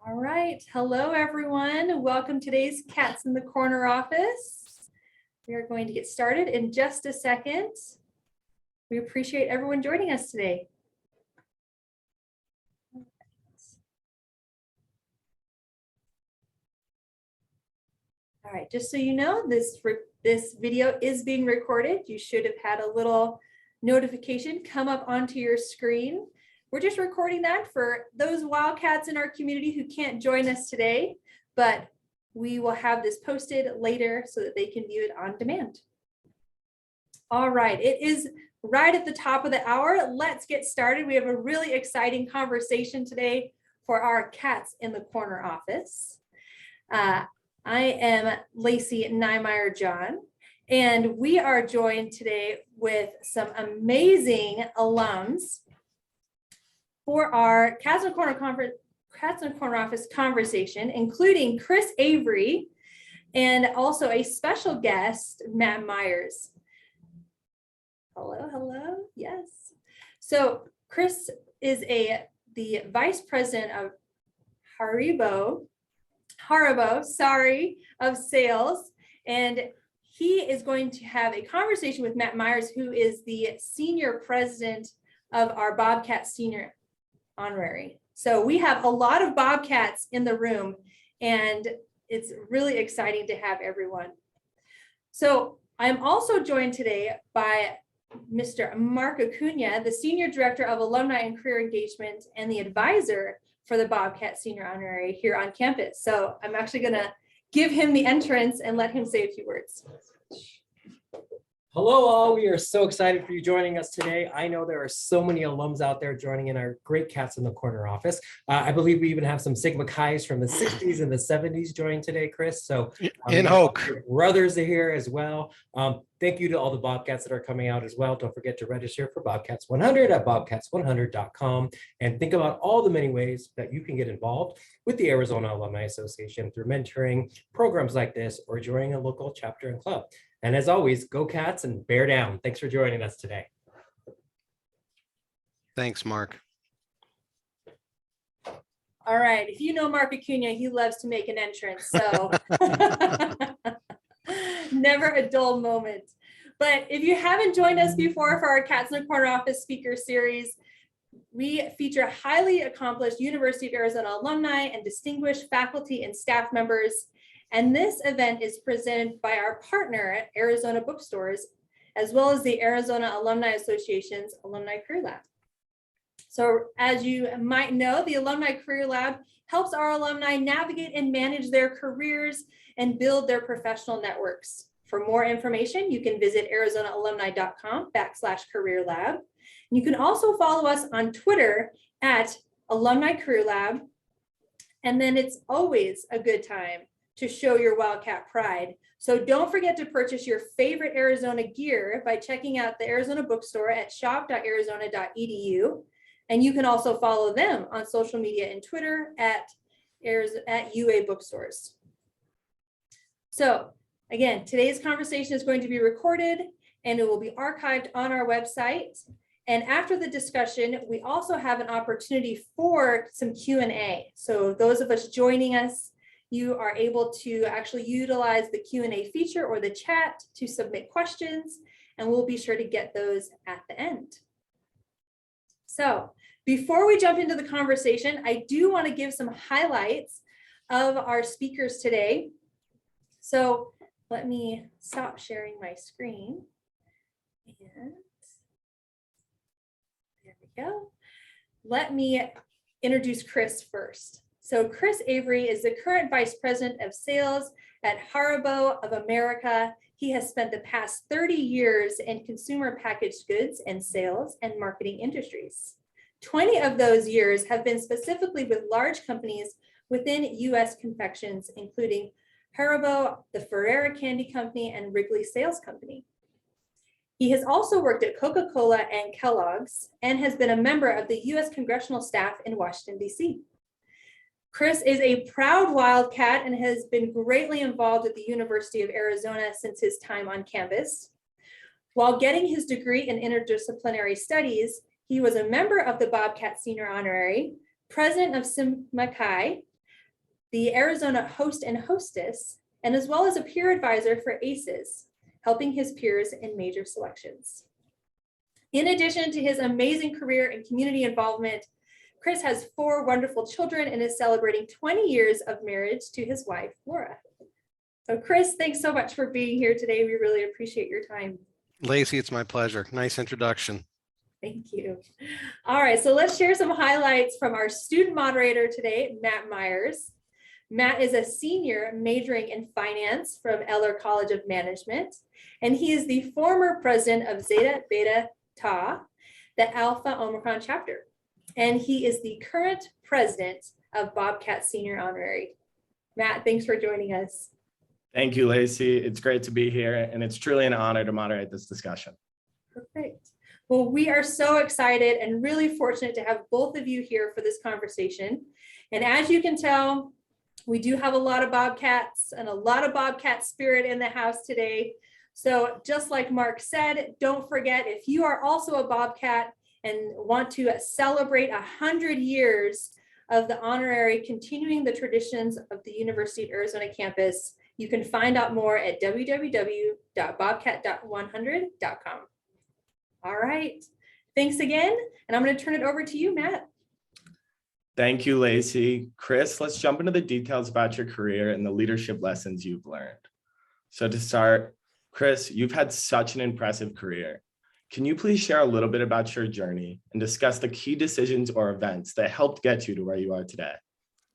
All right, hello everyone. Welcome to today's Cats in the Corner office. We are going to get started in just a second. We appreciate everyone joining us today. All right, just so you know, this video is being recorded. You should have had a little notification come up onto your screen. We're just recording that for those Wildcats in our community who can't join us today, but we will have this posted later so that they can view it on demand. All right, it is right at the top of the hour. Let's get started. We have a really exciting conversation today for our Cats in the Corner office. I am Lacey Niemeyer-John, and we are joined today with some amazing alums for our Cats in the Corner office conversation, including Chris Avery and also a special guest, Matt Myers. Hello, hello, yes. So Chris is the vice president of HARIBO, of sales, and he is going to have a conversation with Matt Myers, who is the senior president of our Bobcats Senior Honorary. So we have a lot of Bobcats in the room, and it's really exciting to have everyone. So I'm also joined today by Mr. Mark Acuna, the Senior Director of Alumni and Career Engagement and the advisor for the Bobcats Senior Honorary here on campus. So I'm actually going to give him the entrance and let him say a few words. Hello all, we are so excited for you joining us today. I know there are so many alums out there joining in our great Cats in the Corner office. I believe we even have some Sigma Chi's from the 60s and the 70s joining today, Chris. So in Hoke. Your brothers are here as well. Thank you to all the Bobcats that are coming out as well. Don't forget to register for Bobcats 100 at bobcats100.com and think about all the many ways that you can get involved with the Arizona Alumni Association through mentoring, programs like this, or joining a local chapter and club. And as always, go Cats and bear down. Thanks for joining us today. Thanks, Mark. All right, if you know Mark Acuna, he loves to make an entrance, so never a dull moment. But if you haven't joined us before for our Cats in the Corner office speaker series, we feature highly accomplished University of Arizona alumni and distinguished faculty and staff members. And this event is presented by our partner at Arizona Bookstores, as well as the Arizona Alumni Association's Alumni Career Lab. So as you might know, the Alumni Career Lab helps our alumni navigate and manage their careers and build their professional networks. For more information, you can visit arizonaalumni.com/career lab. You can also follow us on Twitter at Alumni Career Lab. And then it's always a good time to show your Wildcat pride. So don't forget to purchase your favorite Arizona gear by checking out the Arizona Bookstore at shop.arizona.edu. And you can also follow them on social media and Twitter at UA Bookstores. So again, today's conversation is going to be recorded and it will be archived on our website. And after the discussion, we also have an opportunity for some Q&A. So those of us joining us, you are able to actually utilize the Q&A feature or the chat to submit questions, and we'll be sure to get those at the end. So before we jump into the conversation, I do want to give some highlights of our speakers today. So let me stop sharing my screen. And there we go. Let me introduce Chris first. So Chris Avery is the current Vice President of Sales at HARIBO of America. He has spent the past 30 years in consumer packaged goods and sales and marketing industries. 20 of those years have been specifically with large companies within U.S. confections, including HARIBO, the Ferrera Candy Company, and Wrigley Sales Company. He has also worked at Coca-Cola and Kellogg's and has been a member of the U.S. congressional staff in Washington, D.C. Chris is a proud Wildcat and has been greatly involved at the University of Arizona since his time on campus. While getting his degree in interdisciplinary studies, he was a member of the Bobcats Senior Honorary, president of Sigma Chi, the Arizona Host and Hostess, and as well as a peer advisor for ACES, helping his peers in major selections. In addition to his amazing career and community involvement, Chris has 4 wonderful children and is celebrating 20 years of marriage to his wife, Laura. So Chris, thanks so much for being here today. We really appreciate your time. Lacey, it's my pleasure. Nice introduction. Thank you. All right, so let's share some highlights from our student moderator today, Matt Myers. Matt is a senior majoring in finance from Eller College of Management, and he is the former president of Zeta Beta Tau, the Alpha Omicron chapter. And he is the current president of Bobcats Senior Honorary. Matt, thanks for joining us. Thank you, Lacey. It's great to be here, and it's truly an honor to moderate this discussion. Perfect. Well, we are so excited and really fortunate to have both of you here for this conversation. And as you can tell, we do have a lot of Bobcats and a lot of Bobcat spirit in the house today. So just like Mark said, don't forget, if you are also a Bobcat and want to celebrate 100 years of the honorary, continuing the traditions of the University of Arizona campus, you can find out more at www.bobcat100.com. All right, thanks again. And I'm going to turn it over to you, Matt. Thank you, Lacey. Chris, let's jump into the details about your career and the leadership lessons you've learned. So to start, Chris, you've had such an impressive career. Can you please share a little bit about your journey and discuss the key decisions or events that helped get you to where you are today?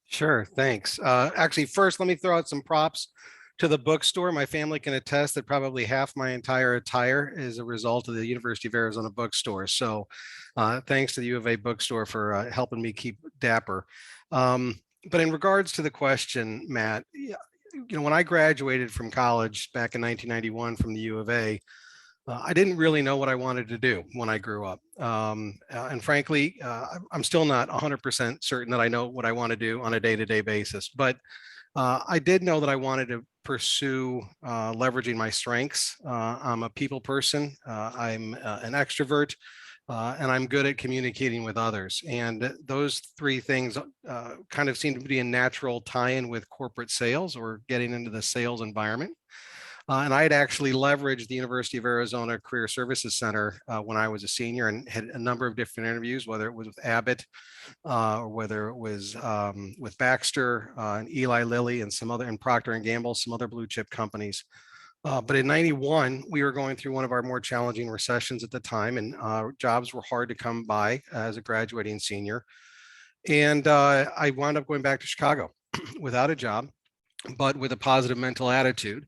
Sure, thanks. Actually, first, let me throw out some props to the bookstore. My family can attest that probably half my entire attire is a result of the University of Arizona bookstore. So thanks to the U of A bookstore for helping me keep dapper. But in regards to the question, Matt, when I graduated from college back in 1991 from the U of A, I didn't really know what I wanted to do when I grew up. And frankly, I'm still not 100% certain that I know what I want to do on a day-to-day basis. But I did know that I wanted to pursue leveraging my strengths. I'm a people person. I'm an extrovert. And I'm good at communicating with others. And those 3 things kind of seem to be a natural tie-in with corporate sales or getting into the sales environment. And I had actually leveraged the University of Arizona Career Services Center when I was a senior and had a number of different interviews, whether it was with Abbott or whether it was with Baxter and Eli Lilly and some other, and Procter and Gamble, some other blue chip companies. But in 91, we were going through one of our more challenging recessions at the time, and jobs were hard to come by as a graduating senior. And I wound up going back to Chicago without a job, but with a positive mental attitude.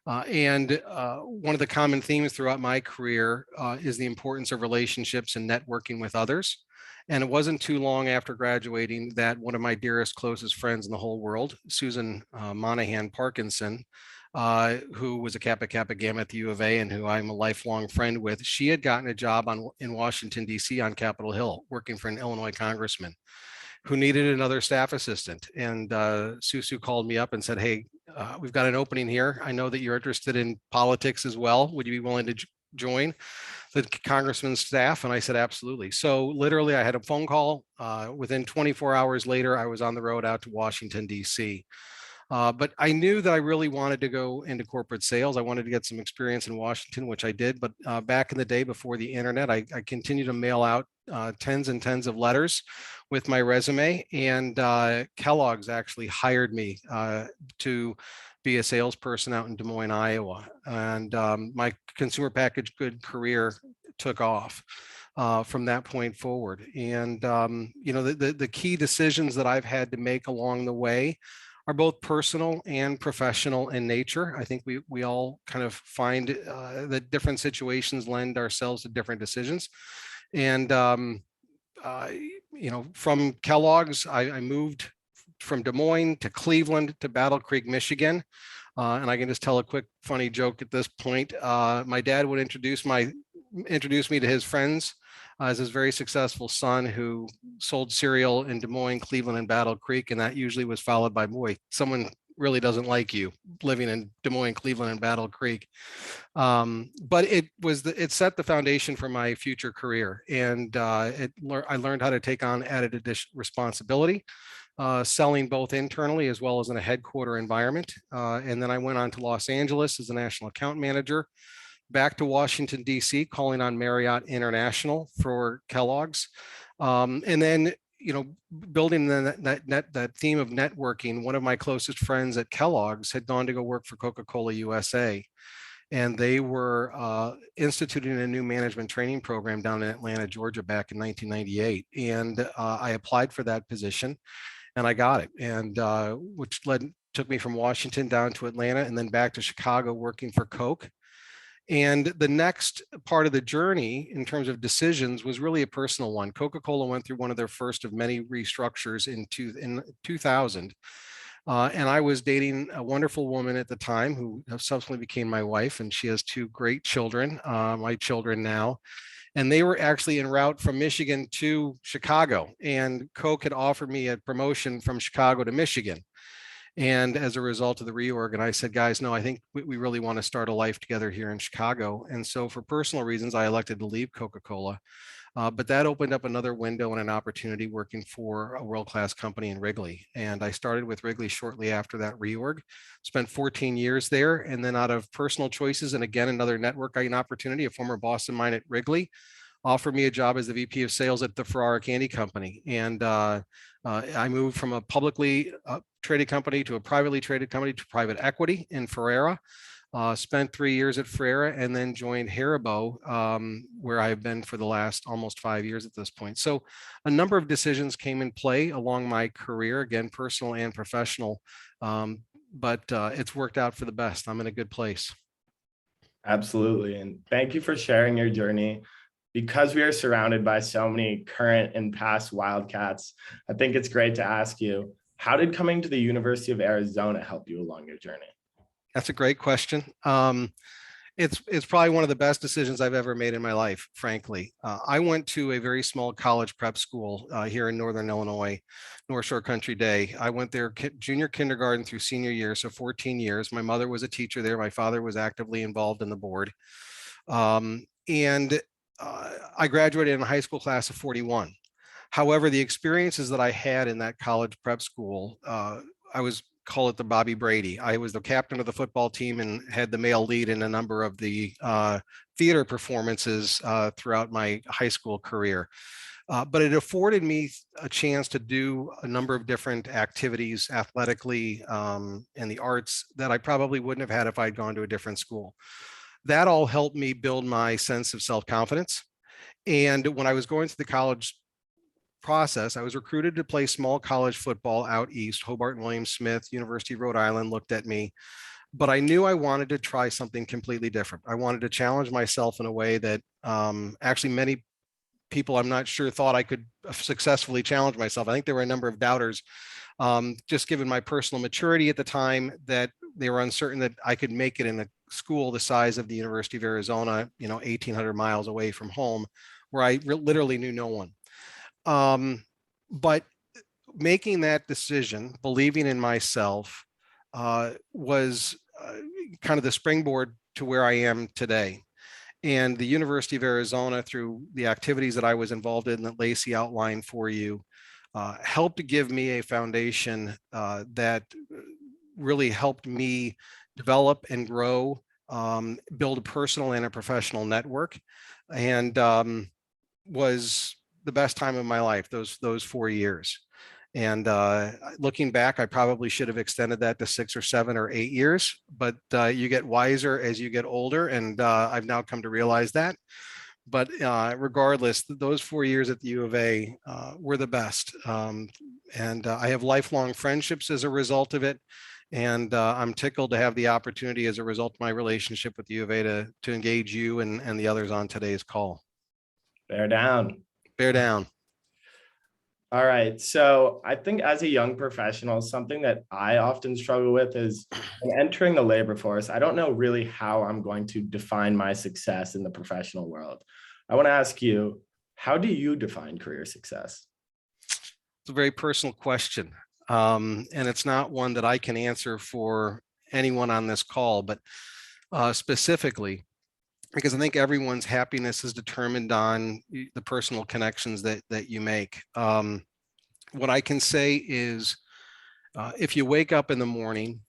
And one of the common themes throughout my career is the importance of relationships and networking with others. And it wasn't too long after graduating that one of my dearest, closest friends in the whole world, Susan Monahan Parkinson, who was a Kappa Kappa Gamma at the U of A and who I'm a lifelong friend with, she had gotten a job in Washington, D.C. on Capitol Hill, working for an Illinois congressman who needed another staff assistant. And Susu called me up and said, hey, we've got an opening here. I know that you're interested in politics as well. Would you be willing to join the congressman's staff? And I said, absolutely. So literally I had a phone call. Within 24 hours later, I was on the road out to Washington, D.C. But I knew that I really wanted to go into corporate sales. I wanted to get some experience in Washington, which I did. But back in the day before the internet, I continued to mail out tens and tens of letters with my resume. And Kellogg's actually hired me to be a salesperson out in Des Moines, Iowa. And my consumer packaged good career took off from that point forward. And the key decisions that I've had to make along the way are both personal and professional in nature. I think we all kind of find that different situations lend ourselves to different decisions. And from Kellogg's, I moved from Des Moines to Cleveland to Battle Creek, Michigan. And I can just tell a quick funny joke at this point. My dad would introduce me to his friends as his very successful son who sold cereal in Des Moines, Cleveland, and Battle Creek. And that usually was followed by, boy, someone really doesn't like you living in Des Moines, Cleveland, and Battle Creek. But it set the foundation for my future career, and I learned how to take on added responsibility, selling both internally as well as in a headquarter environment. And then I went on to Los Angeles as a national account manager, back to Washington, D.C., calling on Marriott International for Kellogg's. And then, building that theme of networking, one of my closest friends at Kellogg's had gone to go work for Coca-Cola USA. And they were instituting a new management training program down in Atlanta, Georgia, back in 1998. And I applied for that position and I got it. And which took me from Washington down to Atlanta and then back to Chicago working for Coke. And the next part of the journey in terms of decisions was really a personal one. Coca-Cola went through one of their first of many restructures in 2000. And I was dating a wonderful woman at the time who subsequently became my wife, and she has two great children, my children now. And they were actually en route from Michigan to Chicago, and Coke had offered me a promotion from Chicago to Michigan. And as a result of the reorg, and I said, guys, no, I think we really want to start a life together here in Chicago. And so for personal reasons, I elected to leave Coca-Cola. But that opened up another window and an opportunity working for a world-class company in Wrigley. And I started with Wrigley shortly after that reorg, spent 14 years there. And then out of personal choices, and again, another networking opportunity, a former boss of mine at Wrigley offered me a job as the VP of sales at the Ferrara Candy Company. And I moved from a publicly traded company to a privately traded company to private equity in Ferrara. Spent 3 years at Ferrara and then joined HARIBO, where I've been for the last almost 5 years at this point. So a number of decisions came in play along my career, again, personal and professional, but it's worked out for the best. I'm in a good place. Absolutely. And thank you for sharing your journey. Because we are surrounded by so many current and past Wildcats, I think it's great to ask you, how did coming to the University of Arizona help you along your journey? That's a great question. It's probably one of the best decisions I've ever made in my life, frankly. I went to a very small college prep school here in Northern Illinois, North Shore Country Day. I went there junior kindergarten through senior year, so 14 years. My mother was a teacher there. My father was actively involved in the board. I graduated in a high school class of 41. However, the experiences that I had in that college prep school, call it the Bobby Brady. I was the captain of the football team and had the male lead in a number of the theater performances throughout my high school career. But it afforded me a chance to do a number of different activities athletically and the arts that I probably wouldn't have had if I'd gone to a different school. That all helped me build my sense of self-confidence. And when I was going through the college process, I was recruited to play small college football out east. Hobart and William Smith, University of Rhode Island looked at me, but I knew I wanted to try something completely different. I wanted to challenge myself in a way that actually many people, I'm not sure, thought I could successfully challenge myself. I think there were a number of doubters, just given my personal maturity at the time, that they were uncertain that I could make it in a school the size of the University of Arizona, 1,800 miles away from home, where I literally knew no one. But making that decision, believing in myself, was kind of the springboard to where I am today. And the University of Arizona, through the activities that I was involved in that Lacey outlined for you, helped to give me a foundation that really helped me develop and grow, build a personal and a professional network, and was the best time of my life, those 4 years. And looking back, I probably should have extended that to 6 or 7 or 8 years, but you get wiser as you get older, and I've now come to realize that. But regardless, those 4 years at the U of A were the best. And I have lifelong friendships as a result of it. And I'm tickled to have the opportunity as a result of my relationship with the U of A to engage you and the others on today's call. Bear down. Bear down. All right. So I think as a young professional, something that I often struggle with is when entering the labor force, I don't know really how I'm going to define my success in the professional world. I want to ask you, how do you define career success? It's a very personal question. And it's not one that I can answer for anyone on this call, but specifically, because I think everyone's happiness is determined on the personal connections that you make. What I can say is, if you wake up in the morning,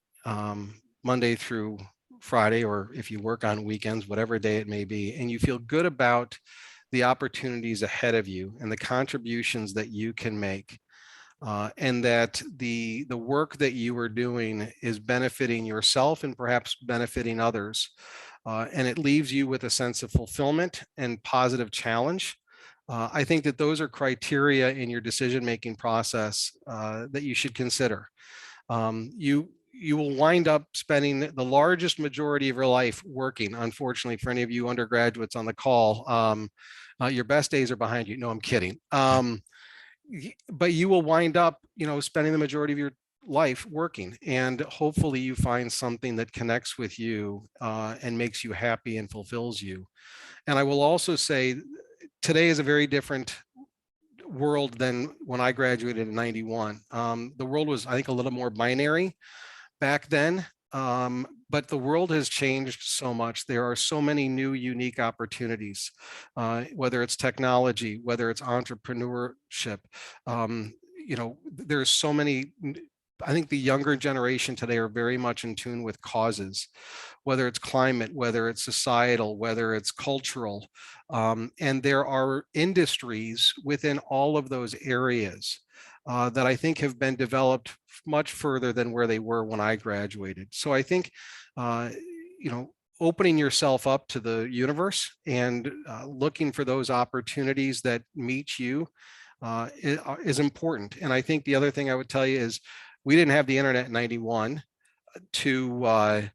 Monday through Friday, or if you work on weekends, whatever day it may be, and you feel good about the opportunities ahead of you and the contributions that you can make, and that the work that you are doing is benefiting yourself and perhaps benefiting others, and it leaves you with a sense of fulfillment and positive challenge. I think that those are criteria in your decision-making process that you should consider. You will wind up spending the largest majority of your life working. Unfortunately, for any of you undergraduates on the call, your best days are behind you. No, I'm kidding. But you will wind up, spending the majority of your life working, and hopefully you find something that connects with you and makes you happy and fulfills you. And I will also say, today is a very different world than when I graduated in 91. The world was, I think, a little more binary back then, but the world has changed so much. There are so many new, unique opportunities, whether it's technology, whether it's entrepreneurship. There's so many. I think the younger generation today are very much in tune with causes, whether it's climate, whether it's societal, whether it's cultural. And there are industries within all of those areas that I think have been developed much further than where they were when I graduated. So I think, opening yourself up to the universe and looking for those opportunities that meet you is important. And I think the other thing I would tell you is, we didn't have the internet in 91 to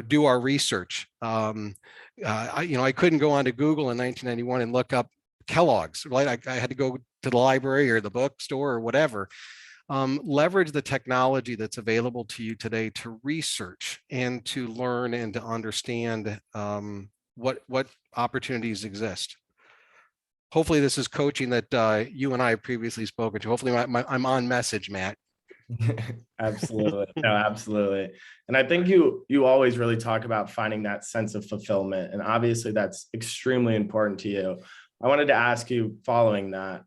do our research. I couldn't go onto Google in 1991 and look up Kellogg's, right? I had to go to the library or the bookstore or whatever. Leverage the technology that's available to you today to research and to learn and to understand what opportunities exist. Hopefully this is coaching that you and I have previously spoken to. Hopefully I'm on message, Matt. Absolutely. No, absolutely. And I think you always really talk about finding that sense of fulfillment. And obviously that's extremely important to you. I wanted to ask you, following that,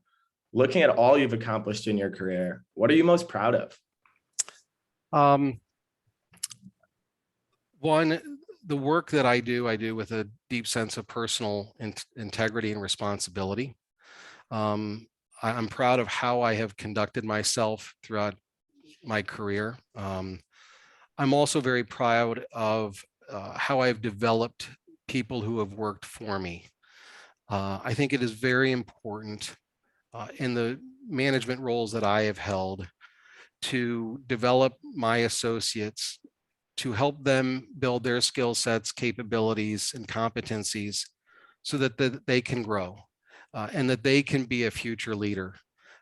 looking at all you've accomplished in your career, what are you most proud of? One, the work that I do with a deep sense of personal integrity and responsibility. I'm proud of how I have conducted myself throughout my career. I'm also very proud of how I've developed people who have worked for me. I think it is very important in the management roles that I have held to develop my associates, to help them build their skill sets, capabilities, and competencies so that they can grow and that they can be a future leader.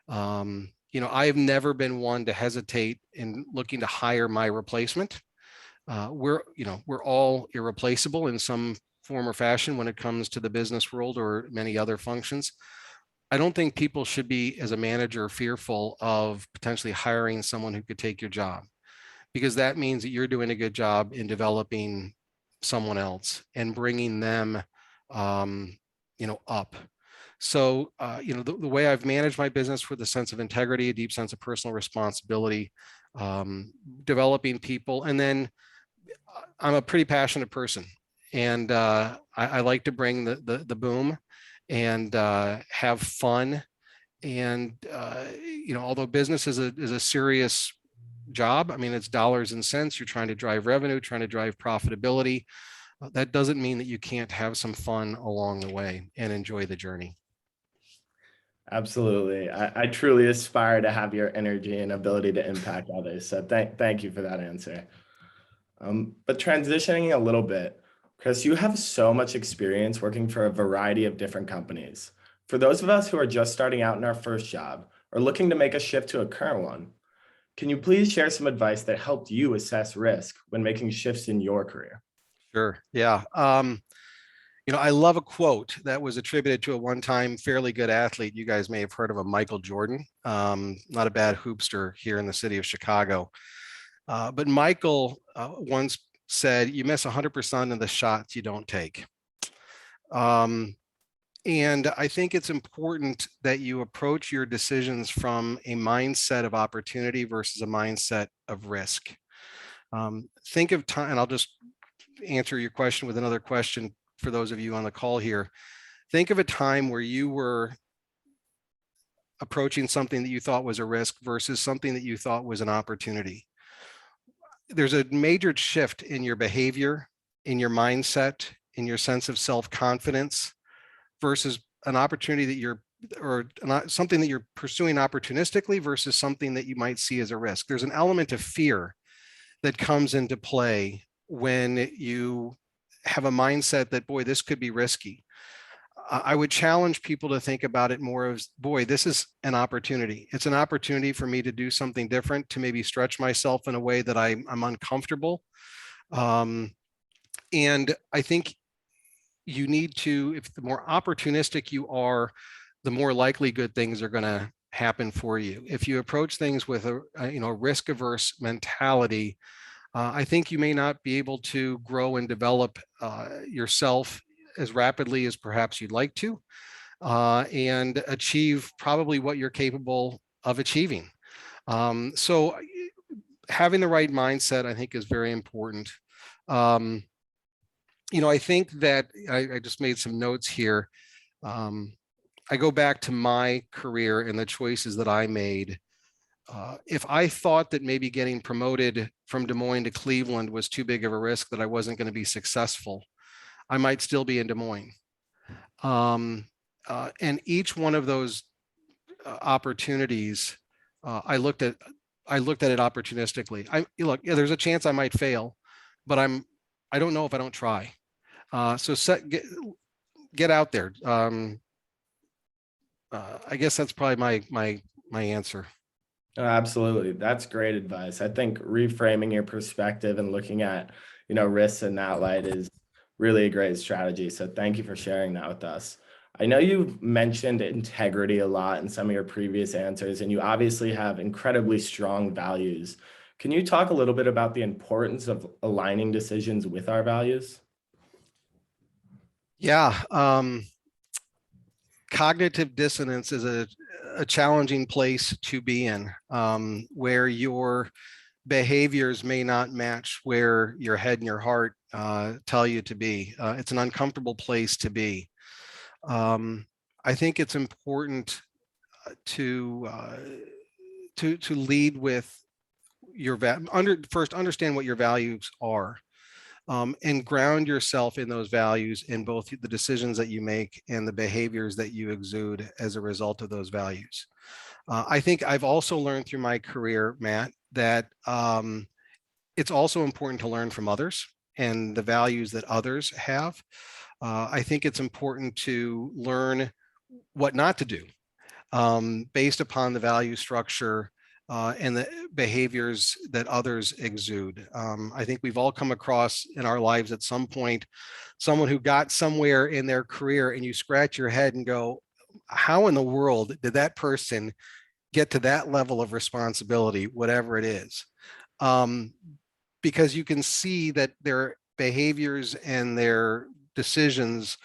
I've never been one to hesitate in looking to hire my replacement. We're all irreplaceable in some form or fashion when it comes to the business world or many other functions. I don't think people should be, as a manager, fearful of potentially hiring someone who could take your job, because that means that you're doing a good job in developing someone else and bringing them, up. So, the way I've managed my business with a sense of integrity, a deep sense of personal responsibility, developing people, and then I'm a pretty passionate person, and I like to bring the boom and have fun. And although business is a serious job, I mean, it's dollars and cents. You're trying to drive revenue, trying to drive profitability. That doesn't mean that you can't have some fun along the way and enjoy the journey. Absolutely. I truly aspire to have your energy and ability to impact others. So thank you for that answer. But transitioning a little bit, Chris, you have so much experience working for a variety of different companies. For those of us who are just starting out in our first job or looking to make a shift to a current one, can you please share some advice that helped you assess risk when making shifts in your career? Sure. Yeah. I love a quote that was attributed to a one-time fairly good athlete. You guys may have heard of a Michael Jordan, not a bad hoopster here in the city of Chicago. But Michael once said, "You miss 100% of the shots you don't take." And I think it's important that you approach your decisions from a mindset of opportunity versus a mindset of risk. Think of time, and I'll just answer your question with another question for those of you on the call here. Think of a time where you were approaching something that you thought was a risk versus something that you thought was an opportunity. There's a major shift in your behavior, in your mindset, in your sense of self-confidence versus an opportunity that something that you're pursuing opportunistically versus something that you might see as a risk. There's an element of fear that comes into play when you have a mindset that, boy, this could be risky. I would challenge people to think about it more as, boy, this is an opportunity. It's an opportunity for me to do something different, to maybe stretch myself in a way that I'm uncomfortable. And I think you need to, if the more opportunistic you are, the more likely good things are going to happen for you. If you approach things with a risk-averse mentality, I think you may not be able to grow and develop yourself as rapidly as perhaps you'd like to, and achieve probably what you're capable of achieving. So having the right mindset, I think, is very important. I think that I just made some notes here. I go back to my career and the choices that I made. If I thought that maybe getting promoted from Des Moines to Cleveland was too big of a risk, that I wasn't going to be successful, I might still be in Des Moines. And each one of those opportunities, I looked at it opportunistically. There's a chance I might fail, but I don't know if I don't try. So get out there. I guess that's probably my answer. Oh, absolutely. That's great advice. I think reframing your perspective and looking at, risks in that light is really a great strategy. So thank you for sharing that with us. I know you've mentioned integrity a lot in some of your previous answers, and you obviously have incredibly strong values. Can you talk a little bit about the importance of aligning decisions with our values? Yeah. Cognitive dissonance is a challenging place to be in, where your behaviors may not match where your head and your heart tell you to be. It's an uncomfortable place to be. I think it's important to lead with first understand what your values are. And ground yourself in those values in both the decisions that you make and the behaviors that you exude as a result of those values. I think I've also learned through my career, Matt, that it's also important to learn from others and the values that others have. I think it's important to learn what not to do based upon the value structure and the behaviors that others exude. I think we've all come across in our lives at some point someone who got somewhere in their career and you scratch your head and go, how in the world did that person get to that level of responsibility, whatever it is? Because you can see that their behaviors and their decisions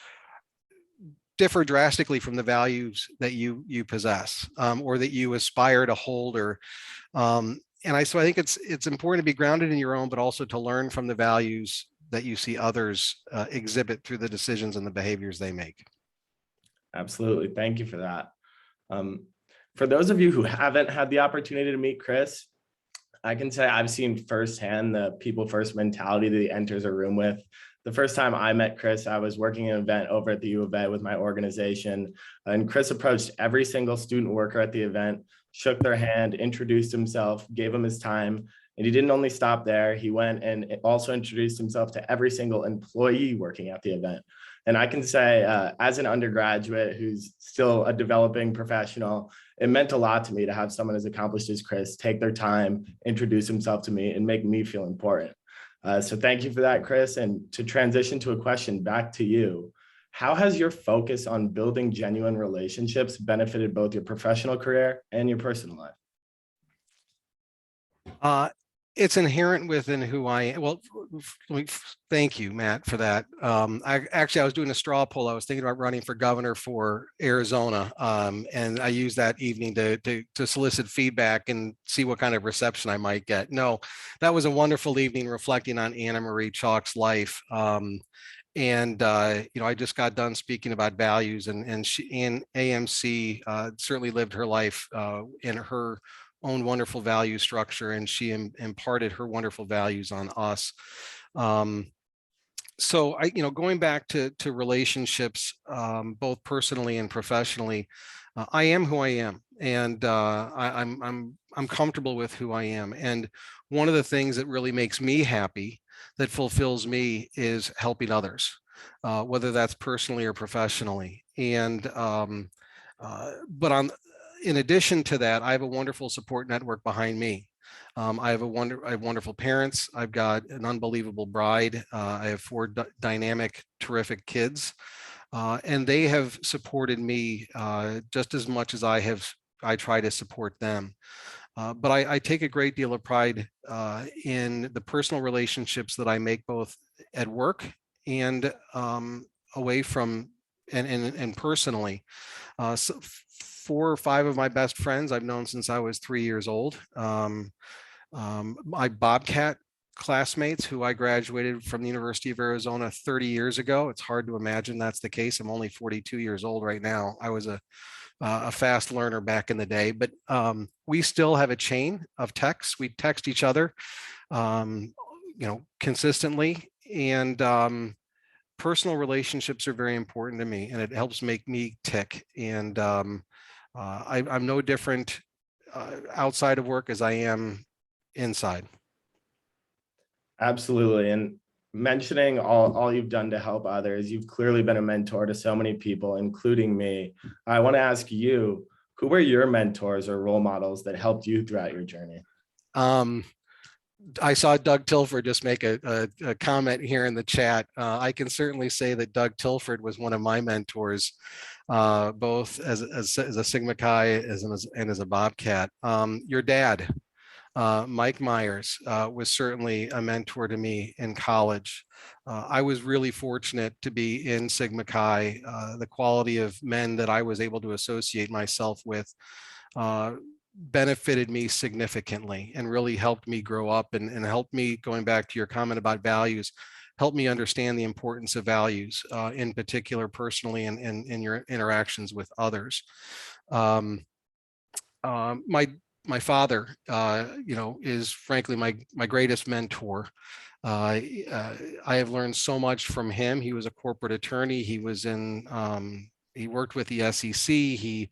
differ drastically from the values that you possess or that you aspire to hold. So I think it's important to be grounded in your own, but also to learn from the values that you see others exhibit through the decisions and the behaviors they make. Absolutely. Thank you for that. For those of you who haven't had the opportunity to meet Chris, I can say I've seen firsthand the people first mentality that he enters a room with. The first time I met Chris, I was working an event over at the U of A with my organization, and Chris approached every single student worker at the event, shook their hand, introduced himself, gave him his time, and he didn't only stop there. He went and also introduced himself to every single employee working at the event. And I can say, as an undergraduate who's still a developing professional, it meant a lot to me to have someone as accomplished as Chris take their time, introduce himself to me, and make me feel important. So thank you for that, Chris. And to transition to a question back to you, How has your focus on building genuine relationships benefited both your professional career and your personal life? It's inherent within who I am. Well, thank you, Matt, for that. I was doing a straw poll. I was thinking about running for governor for Arizona, and I used that evening to solicit feedback and see what kind of reception I might get. No, that was a wonderful evening reflecting on Anna Marie Chalk's life. I just got done speaking about values, and she and AMC certainly lived her life in her own wonderful value structure, and she imparted her wonderful values on us. So going back to relationships, both personally and professionally, I am who I am, and I'm comfortable with who I am. And one of the things that really makes me happy, that fulfills me, is helping others, whether that's personally or professionally. And in addition to that, I have a wonderful support network behind me. I have wonderful parents. I've got an unbelievable bride. I have four dynamic, terrific kids, and they have supported me just as much as I try to support them. But I take a great deal of pride in the personal relationships that I make, both at work and away from and personally. So 4 or 5 of my best friends I've known since I was 3 years old. My Bobcat classmates who I graduated from the University of Arizona 30 years ago. It's hard to imagine that's the case. I'm only 42 years old right now. I was a fast learner back in the day, but we still have a chain of texts. We text each other, consistently, and personal relationships are very important to me, and it helps make me tick. And I'm no different outside of work as I am inside. Absolutely. And mentioning all you've done to help others, you've clearly been a mentor to so many people, including me. I want to ask you, who were your mentors or role models that helped you throughout your journey? I saw Doug Tilford just make a comment here in the chat. I can certainly say that Doug Tilford was one of my mentors, both as a Sigma Chi and as a Bobcat. Your dad, Mike Myers, was certainly a mentor to me in college. I was really fortunate to be in Sigma Chi. The quality of men that I was able to associate myself with benefited me significantly and really helped me grow up, and helped me, going back to your comment about values, helped me understand the importance of values, in particular personally and in your interactions with others. My father, is frankly my greatest mentor. I have learned so much from him. He was a corporate attorney. He worked with the SEC. He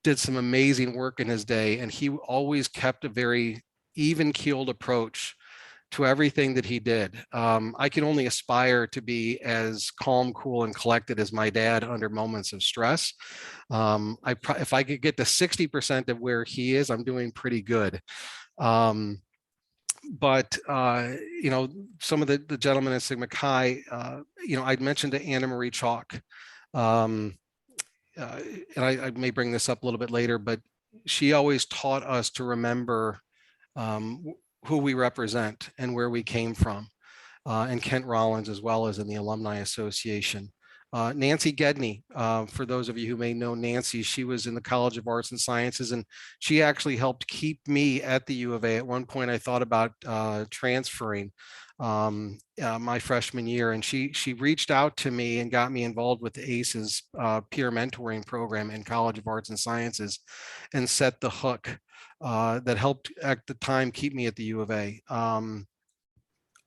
did some amazing work in his day, and he always kept a very even-keeled approach to everything that he did. I can only aspire to be as calm, cool, and collected as my dad under moments of stress. If I could get to 60% of where he is, I'm doing pretty good. But some of the gentlemen at Sigma Chi, I'd mentioned to Anna Marie Chalk, and I may bring this up a little bit later, but she always taught us to remember who we represent and where we came from, and Kent Rollins, as well as in the Alumni Association. Nancy Gedney, for those of you who may know Nancy, she was in the College of Arts and Sciences, and she actually helped keep me at the U of A. At one point, I thought about transferring my freshman year, and she reached out to me and got me involved with the ACES peer mentoring program in College of Arts and Sciences, and set the hook that helped at the time keep me at the U of A.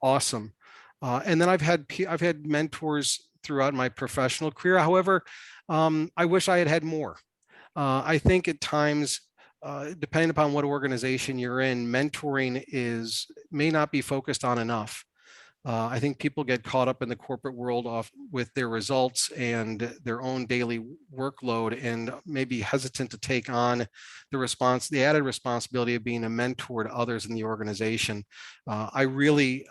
Awesome. And then I've had mentors throughout my professional career. However, I wish I had had more. I think at times, depending upon what organization you're in, mentoring may not be focused on enough. I think people get caught up in the corporate world with their results and their own daily workload, and maybe hesitant to take on the added responsibility of being a mentor to others in the organization. I really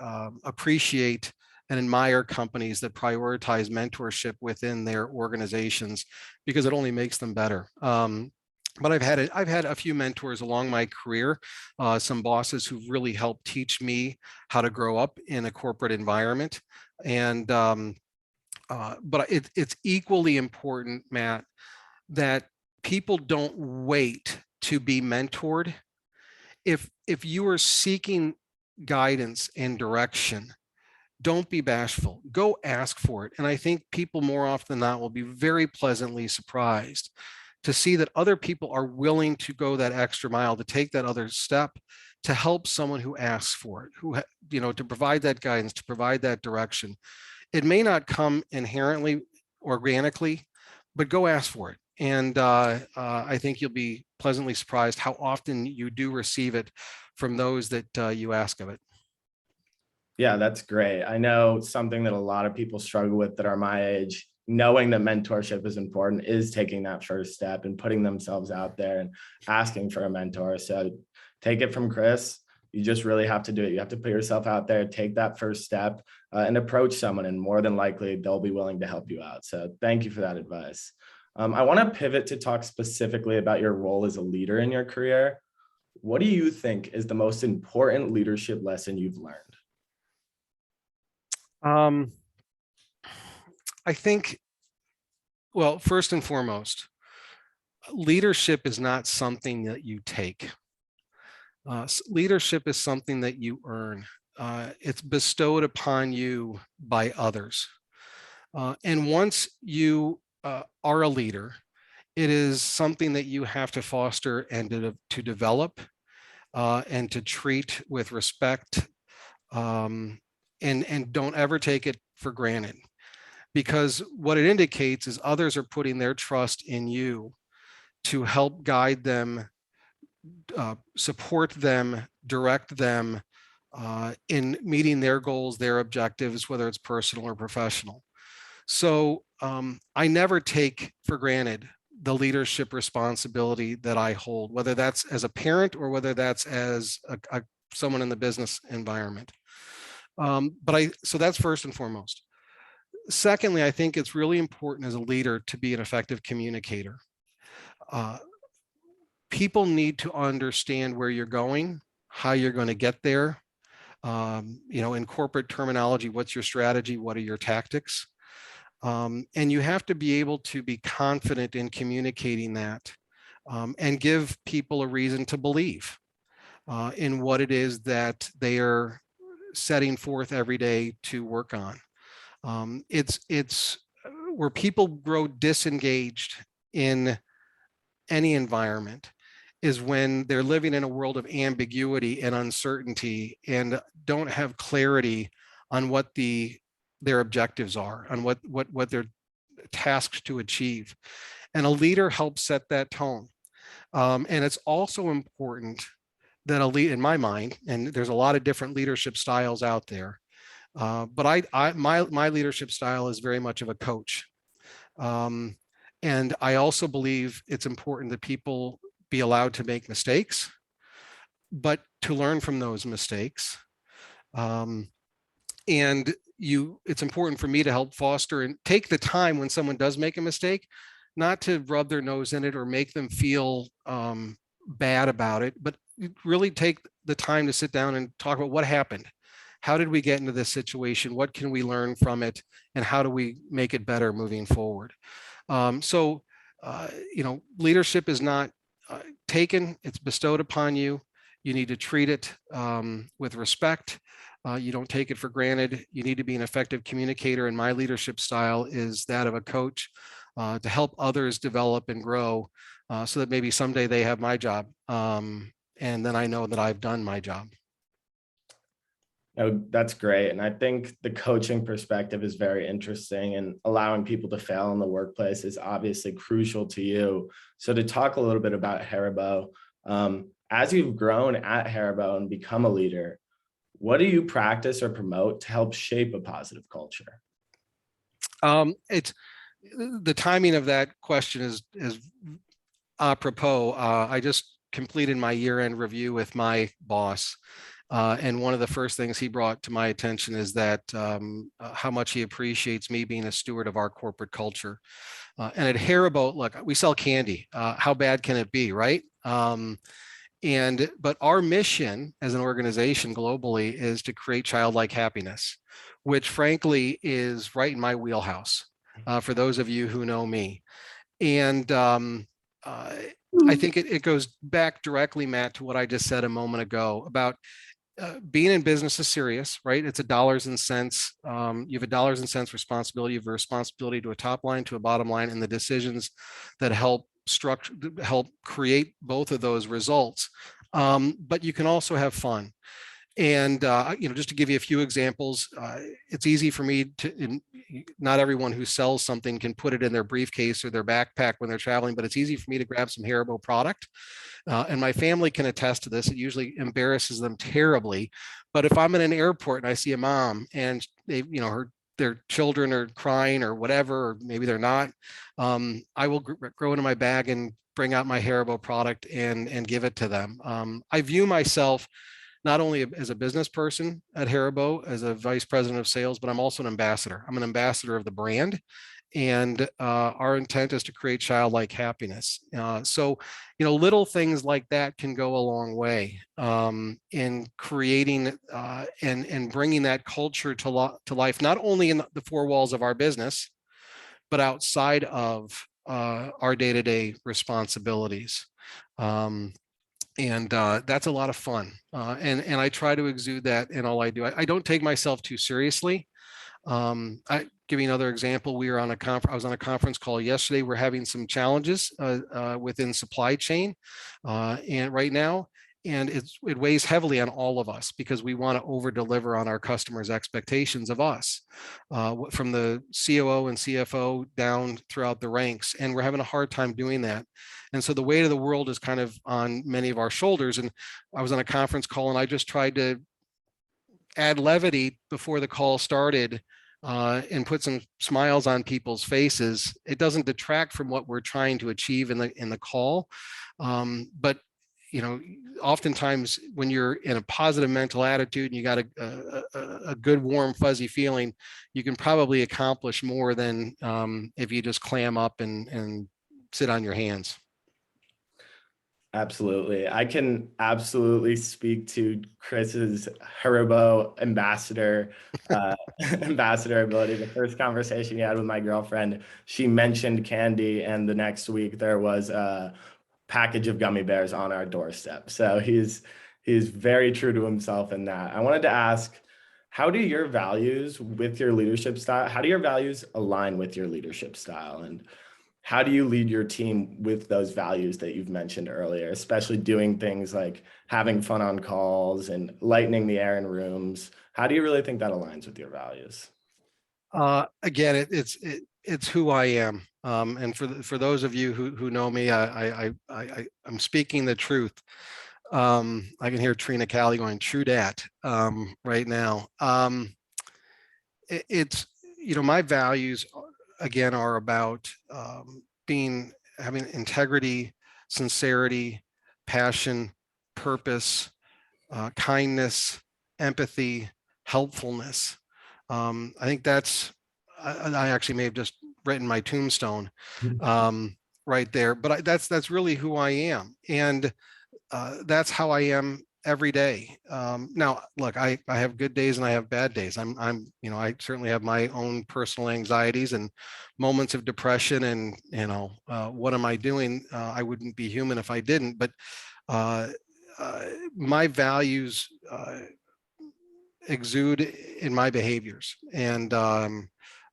appreciate and admire companies that prioritize mentorship within their organizations, because it only makes them better. But I've had a few mentors along my career, some bosses who've really helped teach me how to grow up in a corporate environment. And but it's equally important, Matt, that people don't wait to be mentored. If you are seeking guidance and direction, don't be bashful. Go ask for it. And I think people more often than not will be very pleasantly surprised to see that other people are willing to go that extra mile, to take that other step, to help someone who asks for it, who, to provide that guidance, to provide that direction. It may not come inherently organically, but go ask for it. And I think you'll be pleasantly surprised how often you do receive it from those that you ask of it. Yeah, that's great. I know something that a lot of people struggle with that are my age, knowing that mentorship is important, is taking that first step and putting themselves out there and asking for a mentor. So take it from Chris. You just really have to do it. You have to put yourself out there, take that first step, and approach someone, and more than likely they'll be willing to help you out. So thank you for that advice. I want to pivot to talk specifically about your role as a leader in your career. What do you think is the most important leadership lesson you've learned? I think, well, first and foremost, leadership is not something that you take. Leadership is something that you earn. It's bestowed upon you by others. And once you are a leader, it is something that you have to foster and to develop and to treat with respect, and don't ever take it for granted, because what it indicates is others are putting their trust in you to help guide them, support them, direct them in meeting their goals, their objectives, whether it's personal or professional. So I never take for granted the leadership responsibility that I hold, whether that's as a parent or whether that's as someone in the business environment. So that's first and foremost. Secondly, I think it's really important as a leader to be an effective communicator. People need to understand where you're going, how you're going to get there. In corporate terminology, what's your strategy? What are your tactics? And you have to be able to be confident in communicating that, and give people a reason to believe in what it is that they are setting forth every day to work on. It's where people grow disengaged in any environment is when they're living in a world of ambiguity and uncertainty and don't have clarity on what their objectives are, on what they're tasked to achieve. And a leader helps set that tone. And it's also important that a lead, in my mind, and there's a lot of different leadership styles out there, but my leadership style is very much of a coach. And I also believe it's important that people be allowed to make mistakes, but to learn from those mistakes. And it's important for me to help foster and take the time when someone does make a mistake, not to rub their nose in it or make them feel bad about it, but really take the time to sit down and talk about what happened. How did we get into this situation? What can we learn from it? And how do we make it better moving forward? Leadership is not taken, it's bestowed upon you. You need to treat it with respect. You don't take it for granted. You need to be an effective communicator. And my leadership style is that of a coach, to help others develop and grow, so that maybe someday they have my job. And then I know that I've done my job. Oh, that's great. And I think the coaching perspective is very interesting, and allowing people to fail in the workplace is obviously crucial to you. So to talk a little bit about HARIBO, as you've grown at HARIBO and become a leader, what do you practice or promote to help shape a positive culture? It's the timing of that question is apropos. I just completed my year-end review with my boss. And one of the first things he brought to my attention is that how much he appreciates me being a steward of our corporate culture. And at HARIBO, look, we sell candy. How bad can it be, right? But our mission as an organization globally is to create childlike happiness, which frankly is right in my wheelhouse, for those of you who know me. And I think it goes back directly, Matt, to what I just said a moment ago about being in business is serious, right? It's a dollars and cents. You have a dollars and cents responsibility. You have a responsibility to a top line, to a bottom line, and the decisions that help create both of those results. But you can also have fun. And just to give you a few examples, it's easy for me to, not everyone who sells something can put it in their briefcase or their backpack when they're traveling, but it's easy for me to grab some HARIBO product. And my family can attest to this. It usually embarrasses them terribly. But if I'm in an airport and I see a mom and their children are crying or whatever, or maybe they're not, I will go into my bag and bring out my HARIBO product and give it to them. I view myself not only as a business person at HARIBO, as a vice president of sales, but I'm also an ambassador. I'm an ambassador of the brand. And our intent is to create childlike happiness. So little things like that can go a long way in creating and bringing that culture to life, not only in the four walls of our business, but outside of our day-to-day responsibilities. And that's a lot of fun. And I try to exude that in all I do. I don't take myself too seriously. I give you another example. I was on a conference call yesterday. We're having some challenges within supply chain and right now, and it weighs heavily on all of us because we want to over deliver on our customers' expectations of us, from the COO and CFO down throughout the ranks, and we're having a hard time doing that. And so the weight of the world is kind of on many of our shoulders. And I was on a conference call and I just tried to add levity before the call started and put some smiles on people's faces. It doesn't detract from what we're trying to achieve in the call. But oftentimes when you're in a positive mental attitude and you got a good, warm, fuzzy feeling, you can probably accomplish more than if you just clam up and sit on your hands. Absolutely. I can absolutely speak to Chris's HARIBO ambassador ability. The first conversation he had with my girlfriend, she mentioned candy, and the next week there was a package of gummy bears on our doorstep. So he's very true to himself in that. I wanted to ask, how do your values with your leadership style, how do your values align with your leadership style? And how do you lead your team with those values that you've mentioned earlier, especially doing things like having fun on calls and lightening the air in rooms? How do you really think that aligns with your values? Again, it's who I am. And for those of you who know me, I'm speaking the truth. I can hear Trina Cali going, "True dat," right now. My values again are about having integrity, sincerity, passion, purpose, kindness, empathy, helpfulness. I think I actually may have just written my tombstone right there, but that's really who I am. And that's how I am every day. Now, look, I have good days and I have bad days. I certainly have my own personal anxieties and moments of depression and, what am I doing? I wouldn't be human if I didn't, but my values exude in my behaviors, and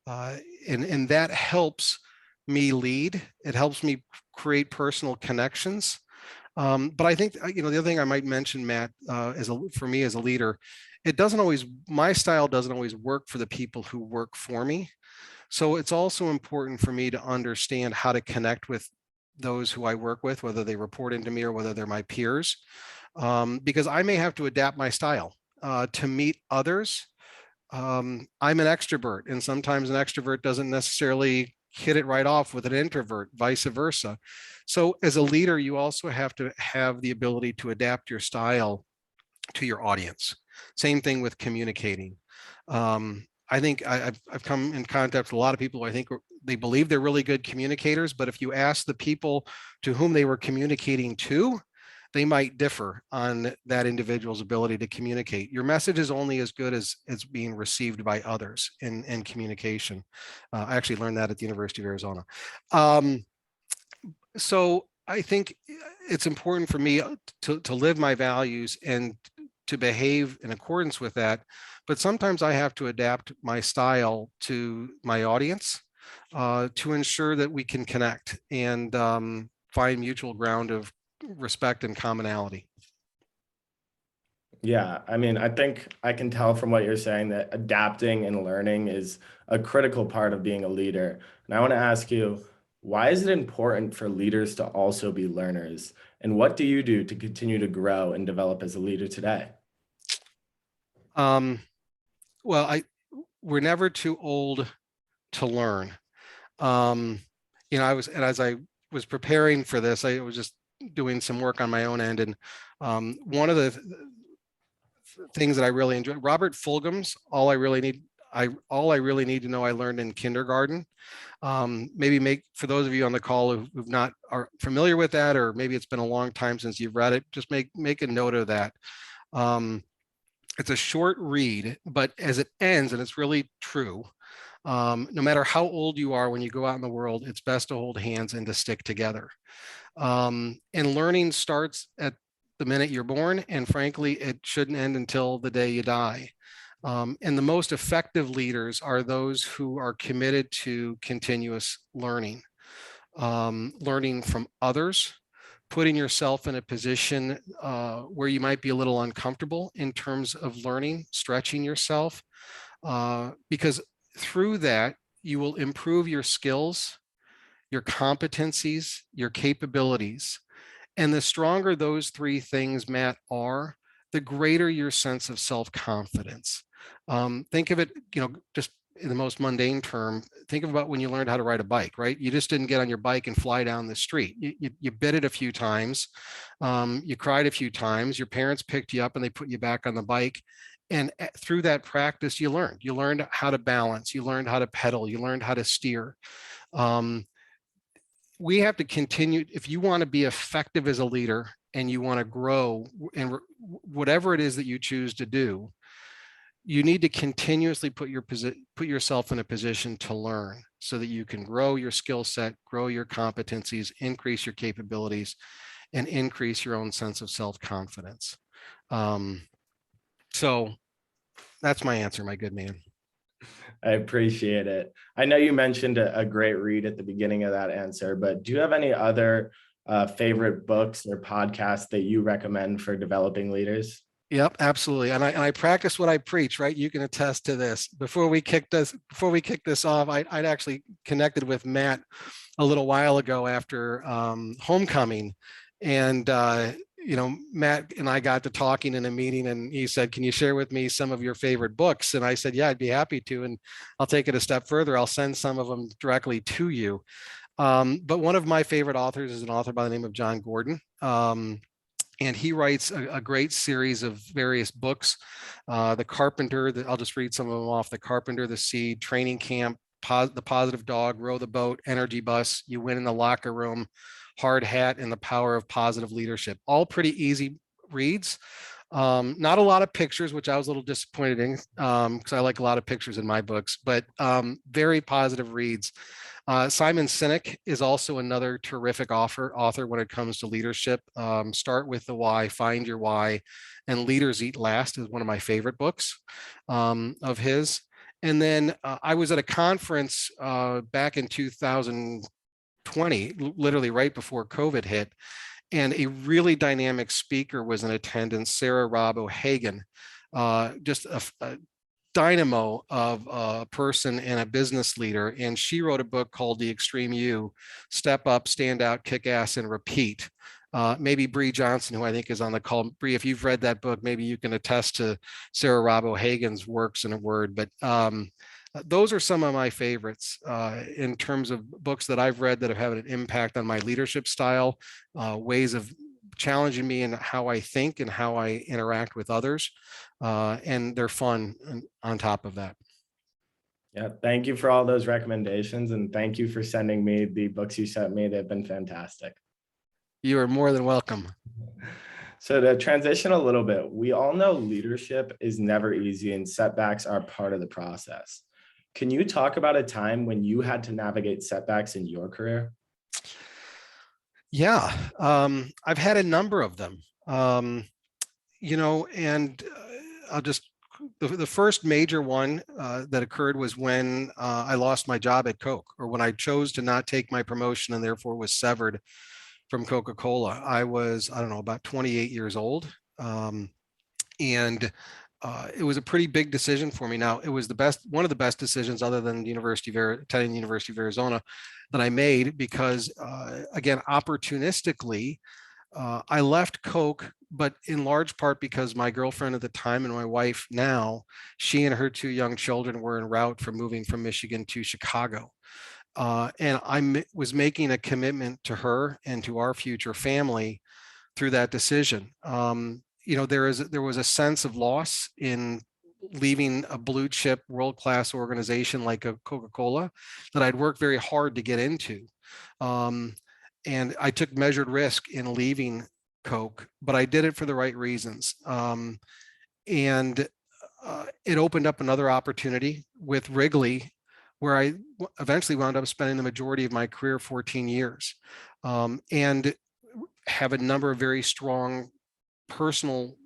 that helps me lead. It helps me create personal connections. But I think, the other thing I might mention, Matt, for me as a leader, my style doesn't always work for the people who work for me. So it's also important for me to understand how to connect with those who I work with, whether they report into me or whether they're my peers, because I may have to adapt my style to meet others. I'm an extrovert, and sometimes an extrovert doesn't necessarily hit it right off with an introvert, vice versa. So as a leader, you also have to have the ability to adapt your style to your audience. Same thing with communicating. I think I've come in contact with a lot of people who I think they believe they're really good communicators, but if you ask the people to whom they were communicating to, they might differ on that individual's ability to communicate. Your message is only as good as it's being received by others in communication. I actually learned that at the University of Arizona. So I think it's important for me to live my values and to behave in accordance with that. But sometimes I have to adapt my style to my audience to ensure that we can connect and find mutual ground of respect and commonality. Yeah, I mean, I think I can tell from what you're saying that adapting and learning is a critical part of being a leader. And I want to ask you, why is it important for leaders to also be learners? And what do you do to continue to grow and develop as a leader today? Well, we're never too old to learn. As I was preparing for this, I was just doing some work on my own end. And one of the things that I really enjoy, Robert Fulghum's All I Really Need to Know I Learned in Kindergarten. Maybe for those of you on the call who've not are familiar with that, or maybe it's been a long time since you've read it, just make a note of that. It's a short read, but as it ends, and it's really true, no matter how old you are, when you go out in the world, it's best to hold hands and to stick together. And learning starts at the minute you're born, and frankly, it shouldn't end until the day you die. And the most effective leaders are those who are committed to continuous learning, learning from others, putting yourself in a position where you might be a little uncomfortable in terms of learning, stretching yourself, because through that, you will improve your skills, your competencies, your capabilities. And the stronger those three things, Matt, are, the greater your sense of self-confidence. Think of it, just in the most mundane term, think about when you learned how to ride a bike, right? You just didn't get on your bike and fly down the street. You bit it a few times, you cried a few times, your parents picked you up and they put you back on the bike. And through that practice, you learned how to balance, you learned how to pedal, you learned how to steer. We have to continue, if you want to be effective as a leader and you want to grow in whatever it is that you choose to do, you need to continuously put yourself in a position to learn so that you can grow your skill set, grow your competencies, increase your capabilities, and increase your own sense of self-confidence. So that's my answer, my good man. I appreciate it. I know you mentioned a great read at the beginning of that answer, but do you have any other favorite books or podcasts that you recommend for developing leaders? Yep, absolutely. And I practice what I preach, right? You can attest to this. Before we kick this off, I'd actually connected with Matt a little while ago after homecoming. And Matt and I got to talking in a meeting, and he said, "Can you share with me some of your favorite books?" And I said, "Yeah, I'd be happy to. And I'll take it a step further. I'll send some of them directly to you." But one of my favorite authors is an author by the name of John Gordon. And he writes a great series of various books. The Carpenter, I'll just read some of them off. The Carpenter, The Seed, Training Camp, The Positive Dog, Row the Boat, Energy Bus, You Win in the Locker Room, Hard Hat, and The Power of Positive Leadership. All pretty easy reads. Not a lot of pictures, which I was a little disappointed in, because I like a lot of pictures in my books, but very positive reads. Simon Sinek is also another terrific author when it comes to leadership. Start with the why, find your why, and Leaders Eat Last is one of my favorite books of his. And then I was at a conference back in 2020, literally right before COVID hit, and a really dynamic speaker was in attendance, Sarah Robb O'Hagan, just a dynamo of a person and a business leader. And she wrote a book called The Extreme You, Step Up, Stand Out, Kick Ass, and Repeat. Maybe Bree Johnson, who I think is on the call. Bree, if you've read that book, maybe you can attest to Sarah Robb O'Hagan's works in a word. But those are some of my favorites in terms of books that I've read that have had an impact on my leadership style, ways of challenging me in how I think and how I interact with others. And they're fun on top of that. Yeah, thank you for all those recommendations, and thank you for sending me the books you sent me. They've been fantastic. You are more than welcome. So to transition a little bit, we all know leadership is never easy and setbacks are part of the process. Can you talk about a time when you had to navigate setbacks in your career? Yeah, I've had a number of them, and I'll just, the first major one that occurred was when I lost my job at Coke, or when I chose to not take my promotion and therefore was severed from Coca-Cola. I was, I don't know, about 28 years old. And it was a pretty big decision for me. Now, it was one of the best decisions other than attending the University of Arizona that I made, because again, opportunistically, I left Coke, but in large part because my girlfriend at the time and my wife now, she and her 2 young children were en route for moving from Michigan to Chicago. And I was making a commitment to her and to our future family through that decision. There was a sense of loss in leaving a blue chip world-class organization like a Coca-Cola that I'd worked very hard to get into. And I took measured risk in leaving Coke, but I did it for the right reasons. And it opened up another opportunity with Wrigley, where I eventually wound up spending the majority of my career, 14 years, and have a number of very strong personal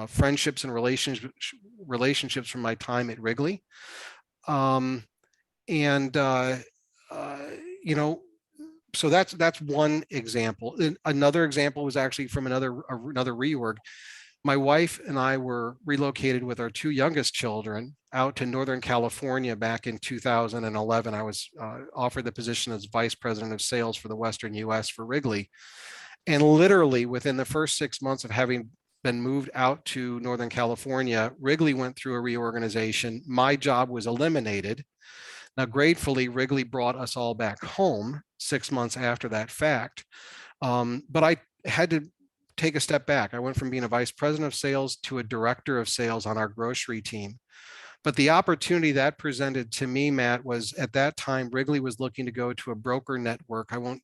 friendships and relationships from my time at Wrigley. So that's one example. Another example was actually from another reorg. My wife and I were relocated with our 2 youngest children out to Northern California back in 2011. I was offered the position as vice president of sales for the Western US for Wrigley. And literally within the first 6 months of having been moved out to Northern California, Wrigley went through a reorganization. My job was eliminated. Now, gratefully, Wrigley brought us all back home 6 months after that fact. But I had to take a step back. I went from being a vice president of sales to a director of sales on our grocery team. But the opportunity that presented to me, Matt, was at that time, Wrigley was looking to go to a broker network. I won't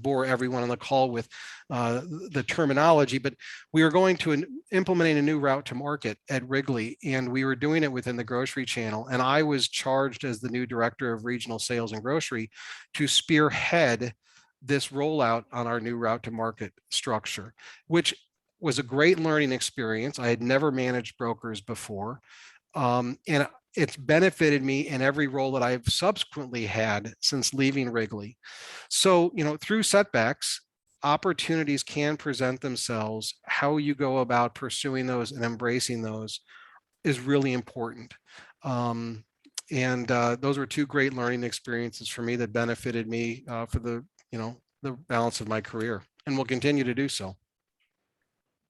bore everyone on the call with the terminology, but we were going to implementing a new route to market at Wrigley, and we were doing it within the grocery channel. And I was charged as the new director of regional sales and grocery to spearhead this rollout on our new route to market structure, which was a great learning experience. I had never managed brokers before. And it's benefited me in every role that I've subsequently had since leaving Wrigley. So, through setbacks, opportunities can present themselves. How you go about pursuing those and embracing those is really important. And those were 2 great learning experiences for me that benefited me for the balance of my career, and will continue to do so.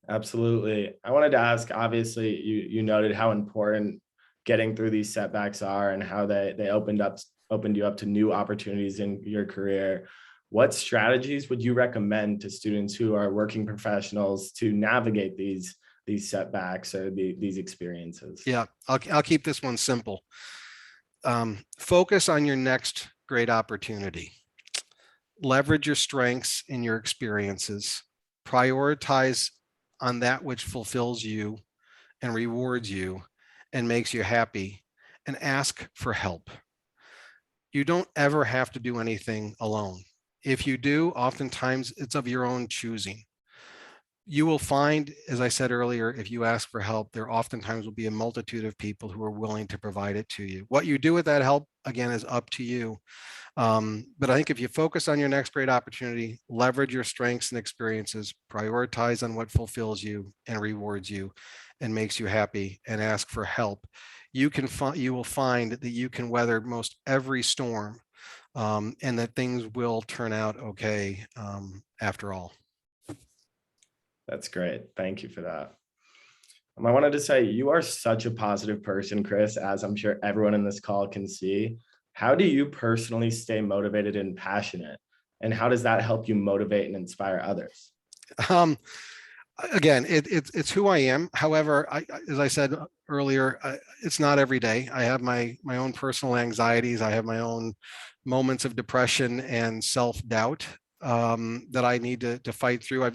Absolutely. I wanted to ask, obviously, you noted how important getting through these setbacks are and how they opened you up to new opportunities in your career. What strategies would you recommend to students who are working professionals to navigate these setbacks or these experiences? Yeah, I'll keep this one simple. Focus on your next great opportunity. Leverage your strengths and your experiences. Prioritize on that which fulfills you and rewards you and makes you happy, and ask for help. You don't ever have to do anything alone. If you do, oftentimes it's of your own choosing. You will find, as I said earlier, if you ask for help, there oftentimes will be a multitude of people who are willing to provide it to you. What you do with that help, again, is up to you. But I think if you focus on your next great opportunity, leverage your strengths and experiences, prioritize on what fulfills you and rewards you and makes you happy, and ask for help, you will find that you can weather most every storm, and that things will turn out okay after all. That's great. Thank you for that. I wanted to say, you are such a positive person, Chris, as I'm sure everyone in this call can see. How do you personally stay motivated and passionate? And how does that help you motivate and inspire others? Again, it's who I am. However, as I said earlier, it's not every day. I have my own personal anxieties. I have my own moments of depression and self-doubt that I need to fight through.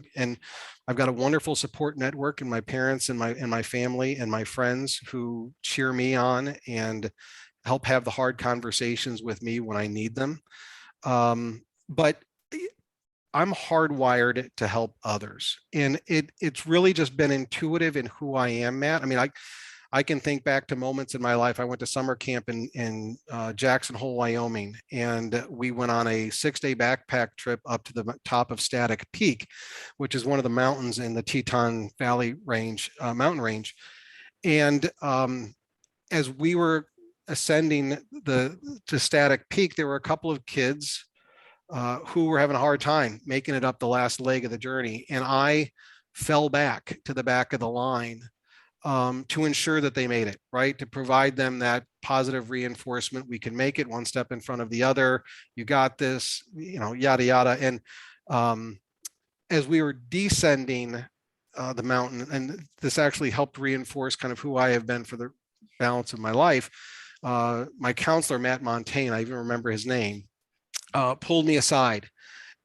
I've got a wonderful support network in my parents and my family and my friends who cheer me on and help have the hard conversations with me when I need them. But I'm hardwired to help others. And it's really just been intuitive in who I am, Matt. I mean, I can think back to moments in my life. I went to summer camp in Jackson Hole, Wyoming, and we went on a 6-day backpack trip up to the top of Static Peak, which is one of the mountains in the Teton Valley range, mountain range. And as we were ascending to Static Peak, there were a couple of kids who were having a hard time making it up the last leg of the journey. And I fell back to the back of the line to ensure that they made it, right? To provide them that positive reinforcement. We can make it, one step in front of the other. You got this, yada, yada. And as we were descending the mountain, and this actually helped reinforce kind of who I have been for the balance of my life, my counselor, Matt Montaigne, I even remember his name, pulled me aside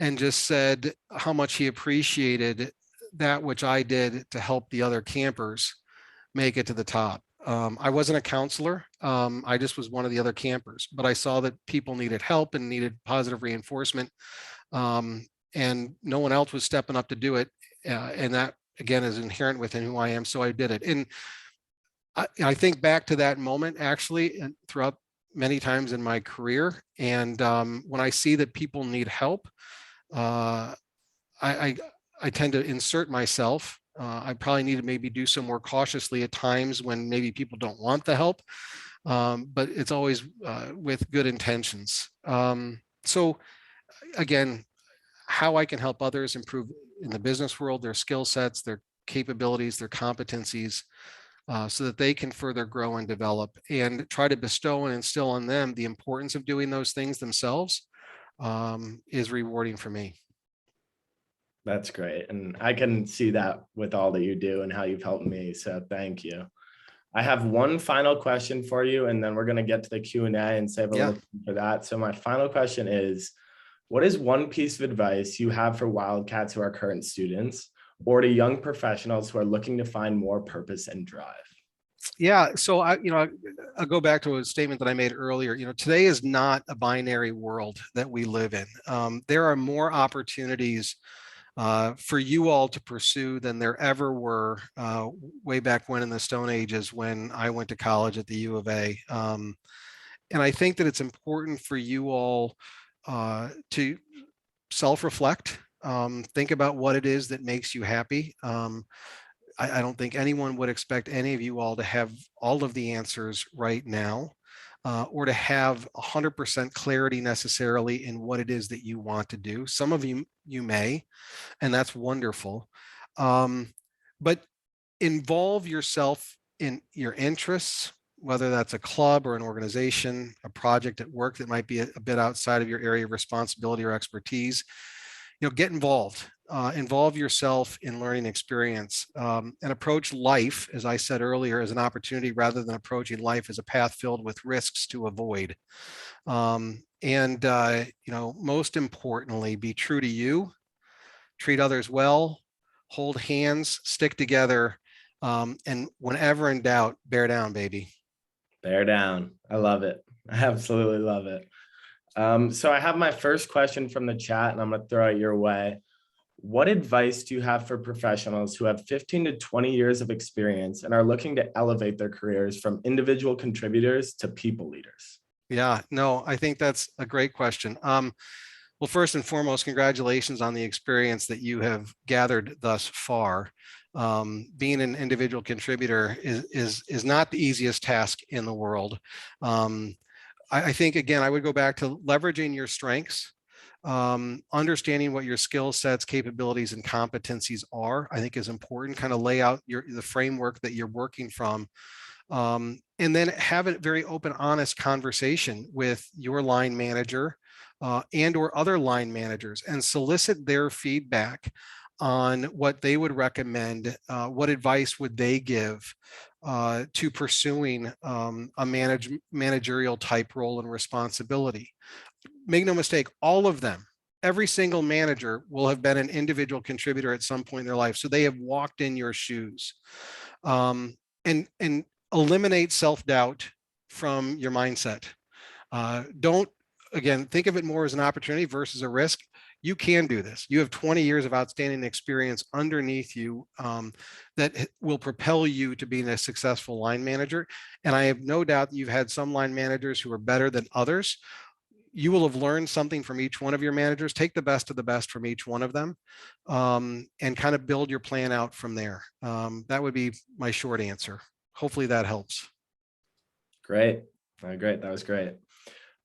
and just said how much he appreciated that which I did to help the other campers make it to the top. I wasn't a counselor. I just was one of the other campers, but I saw that people needed help and needed positive reinforcement. And no one else was stepping up to do it. And that, again, is inherent within who I am. So I did it. And I think back to that moment, actually, and throughout many times in my career. And when I see that people need help, I tend to insert myself. I probably need to maybe do so more cautiously at times when maybe people don't want the help, but it's always with good intentions. So again, how I can help others improve in the business world, their skill sets, their capabilities, their competencies, so that they can further grow and develop, and try to bestow and instill on them the importance of doing those things themselves, is rewarding for me. That's great. And I can see that with all that you do and how you've helped me. So thank you. I have one final question for you, and then we're going to get to the Q&A and save a little time for that. So my final question is, what is one piece of advice you have for Wildcats who are current students, or to young professionals who are looking to find more purpose and drive? Yeah, so I'll go back to a statement that I made earlier. Today is not a binary world that we live in. There are more opportunities for you all to pursue than there ever were way back when in the Stone Ages when I went to college at the U of A. And I think that it's important for you all to self-reflect, think about what it is that makes you happy. I don't think anyone would expect any of you all to have all of the answers right now, or to have 100% clarity necessarily in what it is that you want to do. Some of you may, and that's wonderful. But involve yourself in your interests, whether that's a club or an organization, a project at work that might be a bit outside of your area of responsibility or expertise. Get involved. Involve yourself in learning experience, and approach life, as I said earlier, as an opportunity rather than approaching life as a path filled with risks to avoid. And most importantly, be true to you, treat others well, hold hands, stick together, and whenever in doubt, bear down, baby. Bear down. I love it. I absolutely love it. So I have my first question from the chat, and I'm going to throw it your way. What advice do you have for professionals who have 15 to 20 years of experience and are looking to elevate their careers from individual contributors to people leaders? Yeah, no, I think that's a great question. Well, first and foremost, congratulations on the experience that you have gathered thus far. Being an individual contributor is not the easiest task in the world. I think, again, I would go back to leveraging your strengths, understanding what your skill sets, capabilities, and competencies are, I think is important. Kind of lay out the framework that you're working from, and then have a very open, honest conversation with your line manager and or other line managers, and solicit their feedback on what they would recommend, what advice would they give to pursuing a managerial type role and responsibility. Make no mistake, all of them, every single manager will have been an individual contributor at some point in their life. So they have walked in your shoes. And eliminate self-doubt from your mindset. Don't, again, think of it more as an opportunity versus a risk. You can do this. You have 20 years of outstanding experience underneath you that will propel you to being a successful line manager. And I have no doubt that you've had some line managers who are better than others. You will have learned something from each one of your managers. Take the best of the best from each one of them, and kind of build your plan out from there. That would be my short answer. Hopefully that helps. Great. Great. That was great.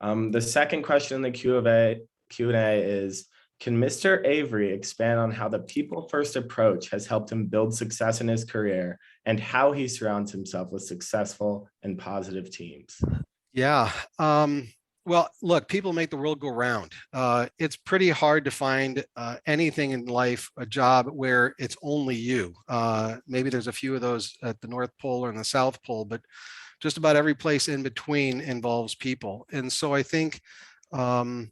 The second question in the Q&A is, can Mr. Avery expand on how the people first approach has helped him build success in his career and how he surrounds himself with successful and positive teams? Yeah. Well, look, people make the world go round. It's pretty hard to find anything in life, a job where it's only you. Maybe there's a few of those at the North Pole or in the South Pole, but just about every place in between involves people. And so I think one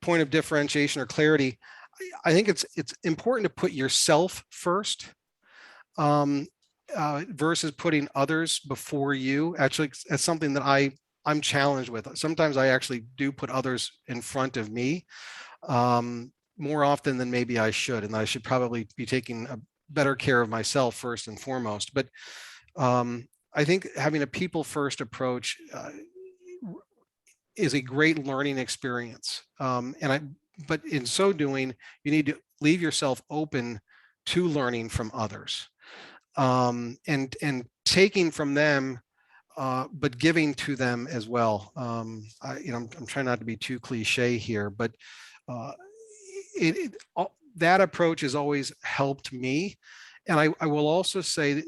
point of differentiation or clarity, I think it's important to put yourself first. Versus putting others before you. Actually, it's something that I'm challenged with. Sometimes I actually do put others in front of me more often than maybe I should, and I should probably be taking a better care of myself first and foremost. But I think having a people first approach is a great learning experience. But in so doing, you need to leave yourself open to learning from others. And taking from them, but giving to them as well. I'm trying not to be too cliche here, but that approach has always helped me. And I will also say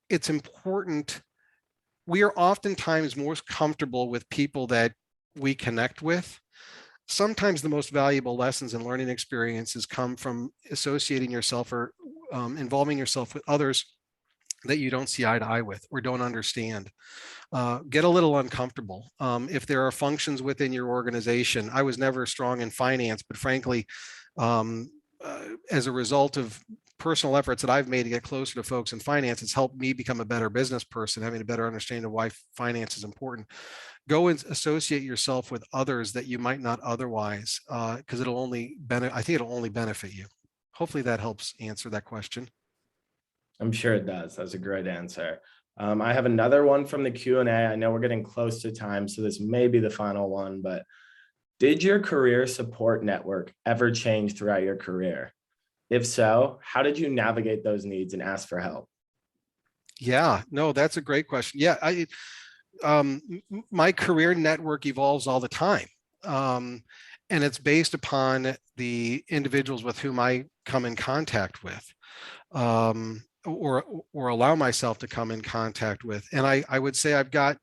it's important. We are oftentimes most comfortable with people that we connect with. Sometimes the most valuable lessons and learning experiences come from associating yourself or involving yourself with others that you don't see eye to eye with or don't understand. Get a little uncomfortable. If there are functions within your organization, I was never strong in finance, but frankly, as a result of personal efforts that I've made to get closer to folks in finance, it's helped me become a better business person, having a better understanding of why finance is important. Go and associate yourself with others that you might not otherwise, because I think it'll only benefit you. Hopefully that helps answer that question. I'm sure it does. That's a great answer. I have another one from the Q&A. I know we're getting close to time, so this may be the final one, but did your career support network ever change throughout your career? If so, how did you navigate those needs and ask for help? Yeah, no, that's a great question. Yeah, my career network evolves all the time. And it's based upon the individuals with whom I come in contact with, or allow myself to come in contact with. And I would say I've got,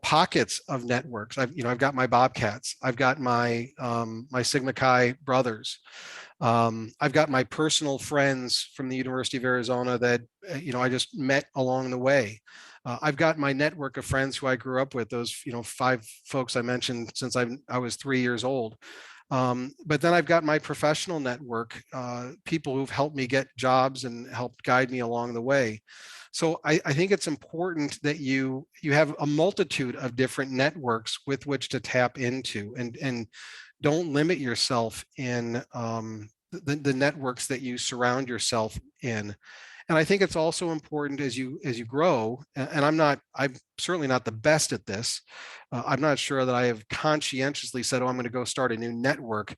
pockets of networks. I've got my Bobcats. I've got my my Sigma Chi brothers. I've got my personal friends from the University of Arizona that I just met along the way. I've got my network of friends who I grew up with, those 5 folks I mentioned since I was 3 years old. But then I've got my professional network, people who've helped me get jobs and helped guide me along the way. So I think it's important that you have a multitude of different networks with which to tap into, and don't limit yourself in the networks that you surround yourself in. And I think it's also important as you grow, and I'm certainly not the best at this. I'm not sure that I have conscientiously said, I'm going to go start a new network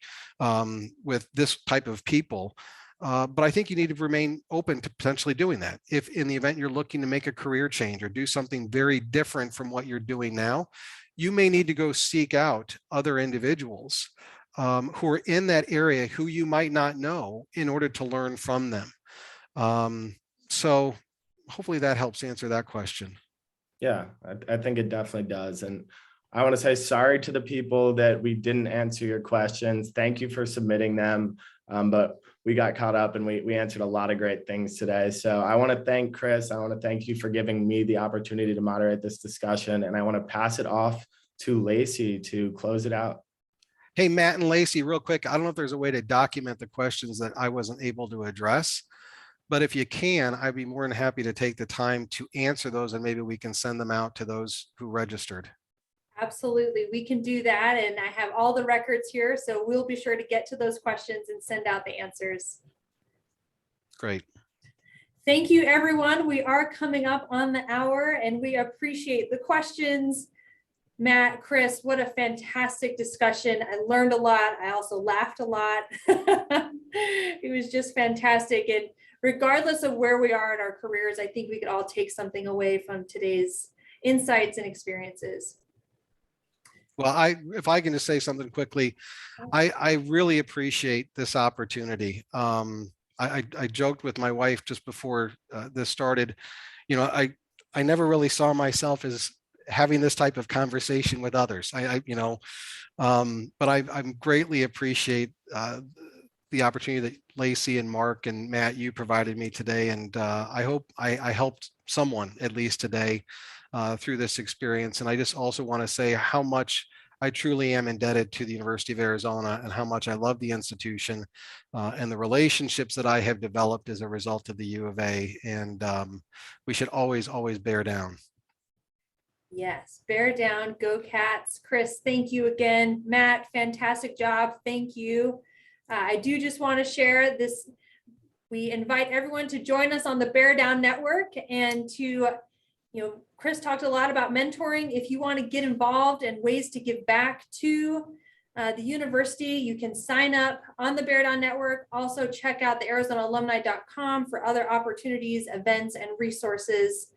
with this type of people. But I think you need to remain open to potentially doing that. If in the event you're looking to make a career change or do something very different from what you're doing now, you may need to go seek out other individuals who are in that area who you might not know in order to learn from them. So hopefully that helps answer that question. Yeah, I think it definitely does. And I want to say sorry to the people that we didn't answer your questions. Thank you for submitting them. But we got caught up and we answered a lot of great things today. So I want to thank Chris. I want to thank you for giving me the opportunity to moderate this discussion. And I want to pass it off to Lacey to close it out. Hey, Matt and Lacey, real quick, I don't know if there's a way to document the questions that I wasn't able to address, but if you can, I'd be more than happy to take the time to answer those, and maybe we can send them out to those who registered. Absolutely, we can do that. And I have all the records here, so we'll be sure to get to those questions and send out the answers. Great. Thank you, everyone. We are coming up on the hour and we appreciate the questions. Matt, Chris, what a fantastic discussion. I learned a lot. I also laughed a lot. It was just fantastic. And regardless of where we are in our careers, I think we could all take something away from today's insights and experiences. Well, if I can just say something quickly, I really appreciate this opportunity. I joked with my wife just before this started. You know, I never really saw myself as having this type of conversation with others. But I greatly appreciate the opportunity that Lacey and Mark and Matt, you provided me today. And I hope I helped someone at least today through this experience. And I just also want to say how much I truly am indebted to the University of Arizona and how much I love the institution and the relationships that I have developed as a result of the U of A. And we should always, always bear down. Yes, bear down, go Cats. Chris, thank you again. Matt, fantastic job. Thank you. I do just want to share this. We invite everyone to join us on the Bear Down Network and to, Chris talked a lot about mentoring. If you want to get involved and ways to give back to the university, you can sign up on the Bear Down Network. Also check out the ArizonaAlumni.com for other opportunities, events, and resources.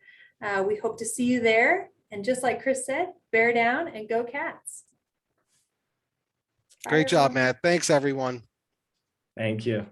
We hope to see you there. And just like Chris said, bear down and go Cats. Great job, Matt. Thanks, everyone. Thank you.